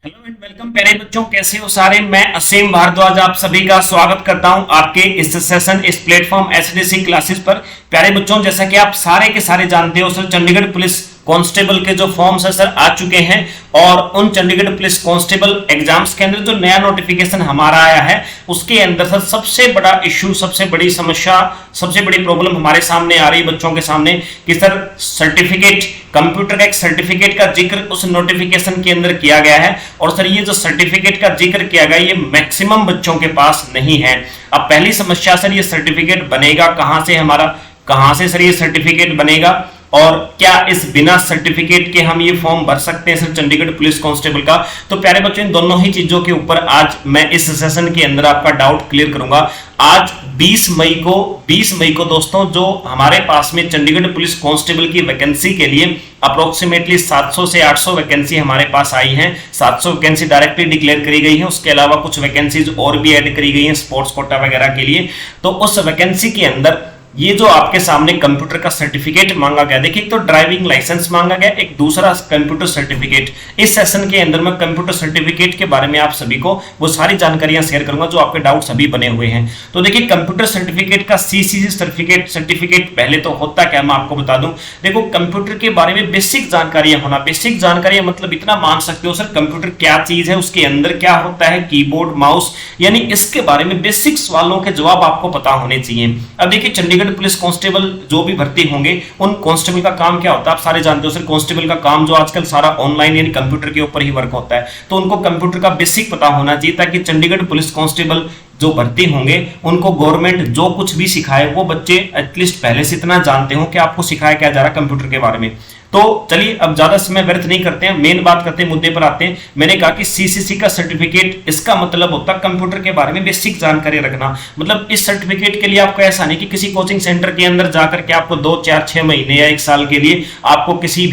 Hello and welcome प्यारे बच्चों, कैसे हो सारे। मैं असीम भारद्वाज आप सभी का स्वागत करता हूं आपके इस सेशन इस प्लेटफॉर्म एसडीसी क्लासेस पर। प्यारे बच्चों, जैसा कि आप सारे के सारे जानते हो सर, चंडीगढ़ पुलिस कांस्टेबल के जो फॉर्म्स है सर आ चुके हैं और उन चंडीगढ़ पुलिस कांस्टेबल एग्जाम्स के अंदर जो नया नोटिफिकेशन हमारा आया है उसके अंदर सर सबसे बड़ा इश्यू, सबसे बड़ी समस्या, सबसे बड़ी प्रॉब्लम हमारे सामने आ रही है बच्चों के सामने कि सर सर्टिफिकेट, कंप्यूटर का एक सर्टिफिकेट का जिक्र उस नोटिफिकेशन के अंदर किया गया है और सर ये जो सर्टिफिकेट का जिक्र किया गया ये मैक्सिमम बच्चों के पास नहीं है। अब पहली समस्या सर, ये सर्टिफिकेट बनेगा कहां से, हमारा कहां से सर ये सर्टिफिकेट बनेगा और क्या इस बिना सर्टिफिकेट के हम ये फॉर्म भर सकते हैं सर चंडीगढ़ पुलिस कांस्टेबल का। तो प्यारे बच्चों, इन दोनों ही चीजों के ऊपर आज मैं इस सेशन के अंदर आपका डाउट क्लियर करूंगा। आज 20 मई को दोस्तों, जो हमारे पास में चंडीगढ़ पुलिस कांस्टेबल की वैकेंसी के लिए अप्रोक्सीमेटली 700 से 800 वैकेंसी हमारे पास आई हैं। 700 वैकेंसी डायरेक्टली डिक्लेयर करी गई है, उसके अलावा कुछ वैकेंसीज और भी ऐड करी गई हैं स्पोर्ट्स कोटा वगैरह के लिए। तो उस वैकेंसी के अंदर ये जो आपके सामने कंप्यूटर का सर्टिफिकेट मांगा गया, देखिए एक तो ड्राइविंग लाइसेंस मांगा गया, एक दूसरा कंप्यूटर सर्टिफिकेट। इस सेशन के अंदर मैं कंप्यूटर सर्टिफिकेट के बारे में आप सभी को वो सारी जानकारियां शेयर करूंगा जो आपके डाउट सभी बने हुए हैं। तो देखिए कंप्यूटर सर्टिफिकेट का सीसीसी सर्टिफिकेट पहले तो होता क्या, मैं आपको बता दूं। देखो कंप्यूटर के बारे में बेसिक जानकारियां होना, बेसिक जानकारियां मतलब इतना मान सकते हो सर, कंप्यूटर क्या चीज है, उसके अंदर क्या होता है, कीबोर्ड, माउस, यानी इसके बारे में बेसिक सवालों के जवाब आपको पता होने चाहिए। अब देखिए चंडीगढ़ पुलिस कांस्टेबल जो भी भर्ती होंगे उन कांस्टेबल का काम क्या होता है आप सारे जानते हो सर। कांस्टेबल का काम जो आजकल सारा ऑनलाइन यानी कंप्यूटर के ऊपर ही वर्क होता है, तो उनको कंप्यूटर का बेसिक पता होना चाहिए ताकि चंडीगढ़ पुलिस कांस्टेबल जो भर्ती होंगे उनको गवर्नमेंट जो कुछ भी सिखाए वो बच्चे एटलीस्ट पहले से इतना जानते हो कि आपको सिखाया क्या जा रहा है कंप्यूटर के बारे में। तो चलिए अब ज्यादा समय व्यर्थ नहीं करते हैं, मेन बात करते हैं, मुद्दे पर आते हैं। मैंने कहा कि सीसीसी का सर्टिफिकेट, इसका मतलब होता है कंप्यूटर के बारे में बेसिक जानकारी रखना। मतलब इस सर्टिफिकेट के लिए आपको ऐसा नहीं कि किसी कोचिंग सेंटर के अंदर जाकर के आपको 2, 4, 6 महीने या 1 साल के लिए आपको किसी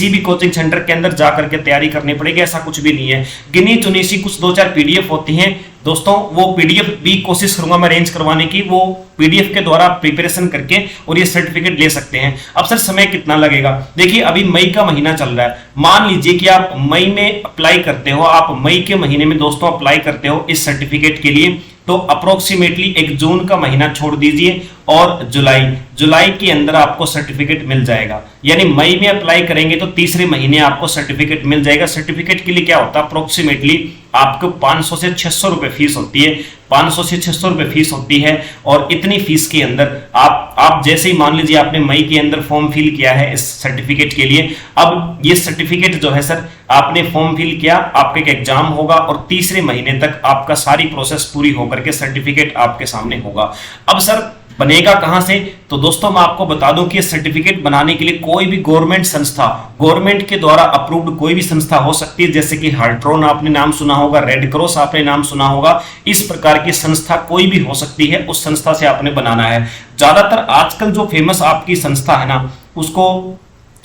भी कोचिंग सेंटर के अंदर जाकर के तैयारी करनी पड़ेगी, ऐसा कुछ भी नहीं है। गिनी चुनी सी कुछ 2-4 पीडीएफ होती हैं दोस्तों, वो पीडीएफ भी कोशिश करूंगा मैं अरेंज करवाने की, वो पीडीएफ के द्वारा प्रिपरेशन करके और ये सर्टिफिकेट ले सकते हैं। अब सर समय कितना लगेगा, देखिए अभी मई का महीना चल रहा है, मान लीजिए कि आप मई में अप्लाई करते हो, आप मई के महीने में दोस्तों अप्लाई करते हो इस सर्टिफिकेट के लिए, तो अप्रोक्सीमेटली 1 जून का महीना छोड़ दीजिए और जुलाई के अंदर आपको सर्टिफिकेट मिल जाएगा। यानी मई में अप्लाई करेंगे तो तीसरे महीने आपको सर्टिफिकेट मिल जाएगा। सर्टिफिकेट के लिए क्या होता है, अप्रोक्सीमेटली आपको 500 से 600 रुपए फीस होती है, 500 से 600 रुपए फीस होती है। और इतनी फीस के अंदर आप जैसे ही मान लीजिए आपने मई के अंदर फॉर्म फिल किया है इस सर्टिफिकेट के लिए, अब ये सर्टिफिकेट जो है सर आपने फॉर्म फिल किया, आपका एक एग्जाम होगा और तीसरे महीने तक आपका सारी प्रोसेस पूरी होकर के सर्टिफिकेट आपके सामने होगा। अब सर बनेगा कहां से, तो दोस्तों मैं आपको बता दूं कि सर्टिफिकेट बनाने के लिए कोई भी गवर्नमेंट संस्था, गवर्नमेंट के द्वारा अप्रूव्ड कोई भी संस्था हो सकती है, जैसे कि हार्ट्रोन आपने नाम सुना होगा, रेड क्रॉस आपने नाम सुना होगा, इस प्रकार की संस्था कोई भी हो सकती है, उस संस्था से आपने बनाना है। ज्यादातर आजकल जो फेमस आपकी संस्था है ना, उसको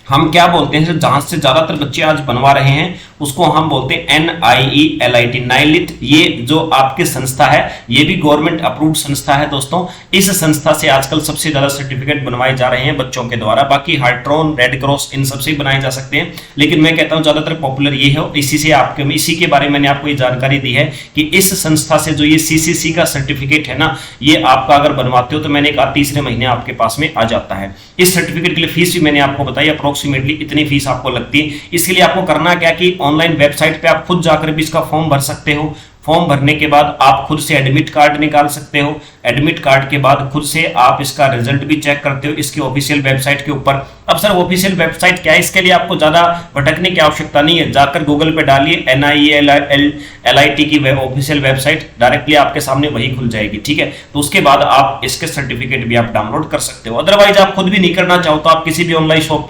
हम क्या बोलते हैं, जहां से ज्यादातर बच्चे आज बनवा रहे हैं उसको हम बोलते हैं NIELIT, नाइलिट। ये जो आपकी संस्था है ये भी गवर्नमेंट अप्रूव्ड संस्था है दोस्तों। इस संस्था से आजकल सबसे ज्यादा सर्टिफिकेट बनवाए जा रहे हैं बच्चों के द्वारा। बाकी हार्ट्रोन, रेड क्रॉस इन सबसे बनाए जा सकते हैं, लेकिन मैं कहता हूं ज्यादातर पॉपुलर ये है। इसी के बारे में मैंने आपको ये जानकारी दी है कि इस संस्था से जो ये CCC का सर्टिफिकेट है ना, ये आपका अगर बनवाते हो तो मैंने कहा तीसरे महीने आपके पास में आ जाता है। इस सर्टिफिकेट के लिए फीस भी मैंने आपको बताई, अप्रोक्सीमेटली इतनी फीस आपको लगती है। इसके लिए आपको करना क्या कि ऑनलाइन वेबसाइट पे आप खुद जाकर भी इसका फॉर्म भर सकते हो। फॉर्म भरने के बाद आप खुद से एडमिट कार्ड निकाल सकते हो। एडमिट कार्ड के बाद खुद से आप इसका रिजल्ट भी चेक करते हो इसकी ऑफिशियल वेबसाइट के ऊपर। अब सर ऑफिशियल वेबसाइट क्या है, इसके लिए आपको ज्यादा भटकने की आवश्यकता नहीं है, जाकर गूगल पे डालिए NIELIT की ऑफिशियल वेबसाइट, डायरेक्टली आपके सामने वही खुल जाएगी, ठीक है। तो उसके बाद आप इसके सर्टिफिकेट भी आप डाउनलोड कर सकते हो। अदरवाइज आप खुद भी नहीं करना चाहो तो आप किसी भी ऑनलाइन शॉप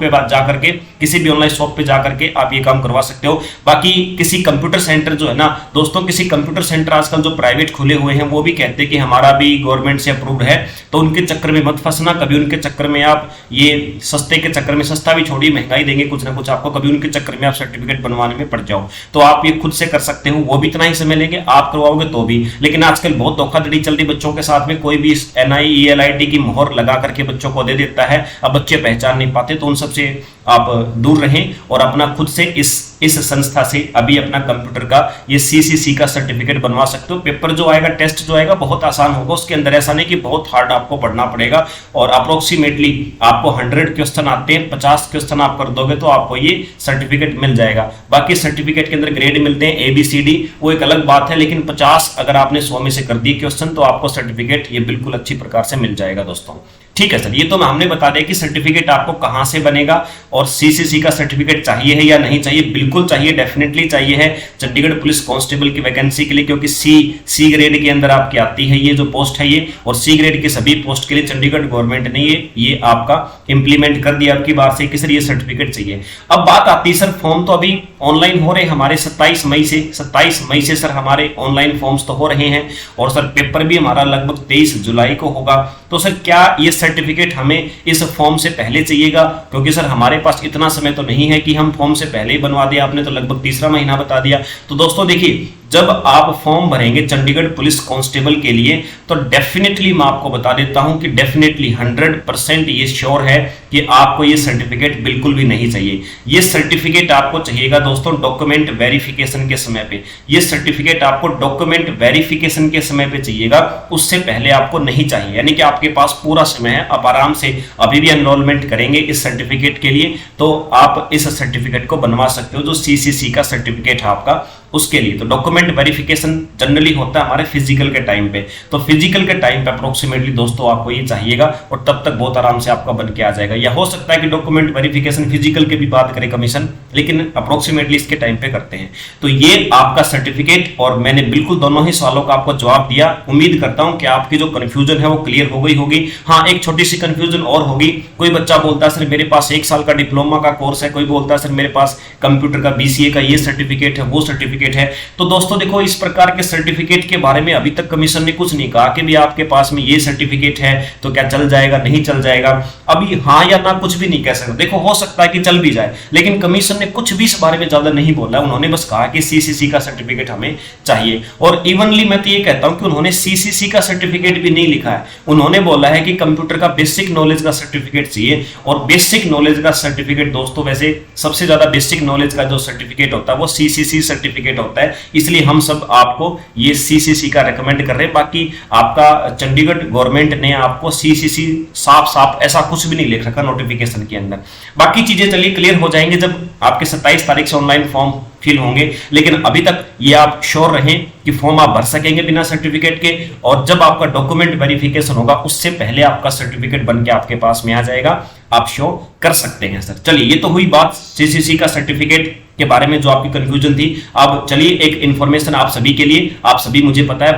पे जाकर के आप ये काम करवा सकते हो। बाकी किसी कंप्यूटर सेंटर जो है ना दोस्तों, किसी कंप्यूटर सेंटर आजकल जो प्राइवेट खुले हुए हैं वो भी कहते हैं कि हमारा भी गवर्नमेंट से अप्रूव्ड है, तो उनके चक्कर में मत फंसना। कभी उनके चक्कर में आप ये सस्ते के चक्कर में, सस्ता भी छोड़ी महंगाई देंगे कुछ ना कुछ आपको, कभी उनके चक्कर में आप सर्टिफिकेट बनवाने में पड़ जाओ। तो आप ये खुद से कर सकते हो, वो भी इतना ही समय लेंगे, आप करवाओगे तो भी। लेकिन आजकल बहुत धोखाधड़ी चल रही बच्चों के साथ में, कोई भी NIELIT की मोहर लगा करके बच्चों को दे देता है, अब बच्चे पहचान नहीं पाते, तो उन सबसे आप दूर रहें और अपना खुद से इस संस्था से अभी अपना कंप्यूटर का ये सीसीसी का सर्टिफिकेट बनवा सकते हो। पेपर जो आएगा, टेस्ट जो आएगा बहुत आसान होगा, उसके अंदर ऐसा नहीं कि बहुत हार्ड आपको पढ़ना पड़ेगा। और अप्रोक्सीमेटली आपको 100 क्वेश्चन आते हैं, 50 क्वेश्चन आप कर दोगे तो आपको ये सर्टिफिकेट मिल जाएगा। बाकी सर्टिफिकेट के अंदर ग्रेड मिलते हैं ABCD, वो एक अलग बात है, लेकिन 50 अगर आपने 100 में से कर दिए क्वेश्चन तो आपको सर्टिफिकेट ये बिल्कुल अच्छी प्रकार से मिल जाएगा दोस्तों। ठीक है सर, ये तो हमने बता दिया कि सर्टिफिकेट आपको कहां से बनेगा और सीसीसी का सर्टिफिकेट चाहिए है या नहीं चाहिए। बिल्कुल चाहिए, डेफिनेटली चाहिए है चंडीगढ़ पुलिस कांस्टेबल की वैकेंसी के लिए, क्योंकि सी ग्रेड के अंदर आपकी आती है ये जो पोस्ट है ये, और सी ग्रेड की सभी पोस्ट के लिए चंडीगढ़ गवर्नमेंट ने ये आपका इंप्लीमेंट कर दिया आपकी बात से कि सर ये सर्टिफिकेट चाहिए। अब बात आती है सर, फॉर्म तो अभी ऑनलाइन हो रहे हमारे 27 मई से सर हमारे ऑनलाइन फॉर्म्स तो हो रहे हैं, और सर पेपर भी हमारा लगभग 23 जुलाई को होगा। तो सर क्या ये सर्टिफिकेट हमें इस फॉर्म से पहले चाहिएगा? क्योंकि सर हमारे पास इतना समय तो नहीं है कि हम फॉर्म से पहले ही बनवा दें, आपने तो लगभग तीसरा महीना बता दिया। तो दोस्तों देखिए, जब आप फॉर्म भरेंगे चंडीगढ़ पुलिस कांस्टेबल के लिए तो डेफिनेटली मैं आपको बता देता हूं कि डेफिनेटली 100% ये श्योर है कि आपको ये सर्टिफिकेट बिल्कुल भी नहीं चाहिए। ये सर्टिफिकेट आपको चाहिएगा दोस्तों डॉक्यूमेंट वेरिफिकेशन के समय पे। ये सर्टिफिकेट आपको डॉक्यूमेंट वेरिफिकेशन के समय पे चाहिएगा, उससे पहले आपको नहीं चाहिए। यानी कि आपके पास पूरा समय है, आप आराम से अभी भी एनरोलमेंट करेंगे इस सर्टिफिकेट के लिए तो आप इस सर्टिफिकेट को बनवा सकते हो, जो सीसीसी का सर्टिफिकेट है आपका उसके लिए। तो डॉक्यूमेंट वेरिफिकेशन जनरली होता है हमारे फिजिकल के टाइम पे, तो फिजिकल के टाइम पे अप्रोक्सीमेटली दोस्तों आपको ये चाहिएगा, और तब तक बहुत आराम से आपका बन के आ जाएगा। या हो सकता है कि डॉक्यूमेंट वेरिफिकेशन फिजिकल के भी बात करें कमीशन, लेकिन अप्रोक्सीमेटली इसके टाइम पे करते हैं। तो ये आपका सर्टिफिकेट, और मैंने बिल्कुल दोनों ही सवालों का आपको जवाब दिया। उम्मीद करता हूं कि आपकी जो कंफ्यूजन है वो क्लियर हो गई होगी। हाँ, एक छोटी सी कंफ्यूजन और होगी। कोई बच्चा बोलता है सर मेरे पास 1 साल का डिप्लोमा का कोर्स है, कोई बोलता है सर मेरे पास कंप्यूटर का BCA का ये सर्टिफिकेट है, वो सर्टिफिकेट है। तो दोस्तों देखो, इस प्रकार के सर्टिफिकेट के बारे में अभी तक कमीशन ने कुछ नहीं कहा कि भी आपके पास में ये सर्टिफिकेट है तो क्या चल जाएगा, नहीं चल जाएगा। अभी हाँ या ना कुछ भी नहीं कह सकते। देखो, हो सकता है कि चल भी जाए, लेकिन कमीशन ने कुछ भी इस बारे में ज्यादा नहीं बोला। उन्होंने बस कहा कि सीसीसी का सर्टिफिकेट हमें चाहिए, और इवनली मैं तो ये कहता हूं कि उन्होंने सीसीसी का सर्टिफिकेट भी नहीं लिखा है। उन्होंने बोला है कि कंप्यूटर का बेसिक नॉलेज का सर्टिफिकेट चाहिए, और बेसिक नॉलेज का सर्टिफिकेट दोस्तों वैसे सबसे ज्यादा बेसिक नॉलेज का जो सर्टिफिकेट होता है वो सीसीसी सर्टिफिकेट होता है, इसलिए हम सब आपको ये सीसीसी का रेकमेंड कर रहे हैं। बाकी आपका चंडीगढ़ गवर्नमेंट ने आपको सीसीसी साफ ऐसा कुछ भी नहीं लिख रखा नोटिफिकेशन के अंदर। बाकी चीजें चलिए क्लियर हो जाएंगे जब आपके 27 तारीख से ऑनलाइन फॉर्म फिल होंगे, लेकिन अभी तक ये आप श्योर रहें कि फॉर्म आप भर सकेंगे बिना सर्टिफिकेट के, और जब आपका डॉक्यूमेंट वेरिफिकेशन होगा उससे पहले आपका सर्टिफिकेट बन के आपके पास में आ जाएगा, आप शो कर सकते हैं सर। चलिए, ये तो हुई बात सीसीसी का सर्टिफिकेट के बारे में जो आपकी कंफ्यूजन थी। अब चलिए एक इंफॉर्मेशन आप सभी के लिए, आप सभी मुझे पता है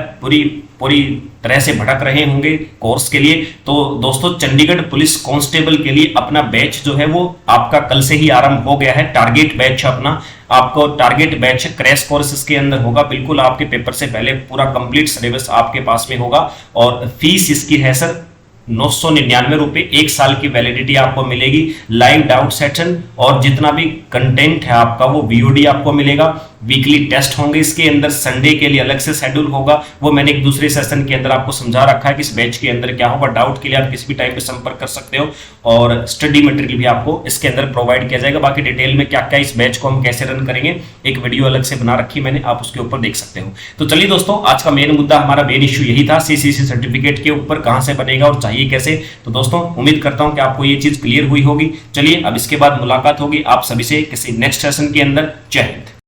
पूरी तरह से भटक रहे होंगे कोर्स के लिए। तो दोस्तों, चंडीगढ़ पुलिस कांस्टेबल के लिए अपना बैच जो है वो आपका कल से ही आरंभ हो गया है। टारगेट बैच अपना, आपको टारगेट बैच क्रैश कोर्स इसके अंदर होगा। बिल्कुल आपके पेपर से पहले पूरा कंप्लीट सिलेबस आपके पास में होगा, और फीस इसकी है सर 999 रुपए। 1 साल की वैलिडिटी आपको मिलेगी। लाइव डाउट सेशन और जितना भी कंटेंट है आपका वो VOD आपको मिलेगा। वीकली टेस्ट होंगे इसके अंदर, संडे के लिए अलग से शेड्यूल होगा, वो मैंने एक दूसरे सेशन के अंदर आपको समझा रखा है कि इस बैच के अंदर क्या होगा। डाउट के लिए आप किसी भी टाइम पे संपर्क कर सकते हो, और स्टडी मटेरियल भी आपको इसके अंदर प्रोवाइड किया जाएगा। बाकी डिटेल में क्या क्या इस बैच को हम कैसे रन करेंगे, एक वीडियो अलग से बना रखी मैंने, आप उसके ऊपर देख सकते हो। तो चलिए दोस्तों, आज का मेन मुद्दा, हमारा मेन इश्यू यही था, सीसीसी सर्टिफिकेट के ऊपर कहां से बनेगा और चाहिए कैसे। तो दोस्तों, उम्मीद करता हूं कि आपको ये चीज क्लियर हुई होगी। चलिए, अब इसके बाद मुलाकात होगी आप सभी से किसी नेक्स्ट सेशन के अंदर। जय हिंद।